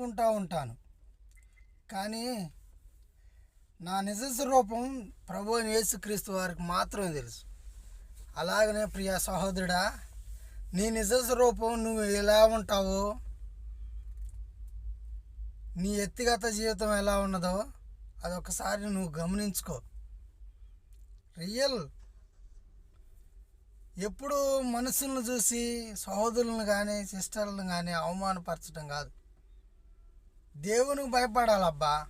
అనుకుంటూ ఉంటాను. కానీ నా నిజ స్వరూపం ప్రభు అయిన యేసుక్రీస్తు వారికి మాత్రమే తెలుసు. అలాగనే ప్రియ సహోదరుడా, నీ నిజ స్వరూపం నువ్వు ఎలా ఉంటావో, నీ వ్యక్తిగత జీవితం ఎలా ఉన్నదో అదొకసారి నువ్వు గమనించుకో. రియల్ ఎప్పుడు మనుషులను చూసి సహోదరులను కానీ సిస్టర్లను కానీ అవమానపరచడం కాదు, దేవునికి భయపడాలబ్బా.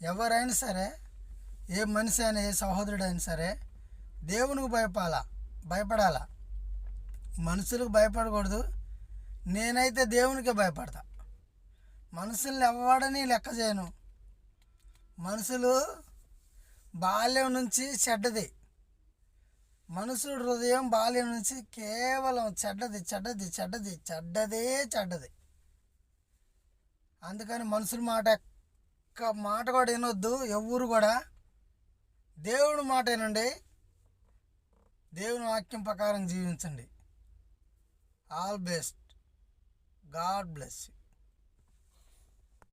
ఎవరైనా సరే, ఏ మనిషి అయినా ఏ సహోదరుడైనా సరే దేవునికి భయపడాలా. మనుషులకు భయపడకూడదు. నేనైతే దేవునికే భయపడతా. మనుషుల్ని ఎవడని లెక్క చేయను. మనుషులు బాల్యం నుంచి చెడ్డది. మనుషుడు హృదయం బాల్యం నుంచి కేవలం చెడ్డదే. అందుకని మనుషుల మాట కూడా వినొద్దు. ఎవరు కూడా దేవుడి మాట వినండి. దేవుని వాక్యం ప్రకారం జీవించండి. All best. God bless you.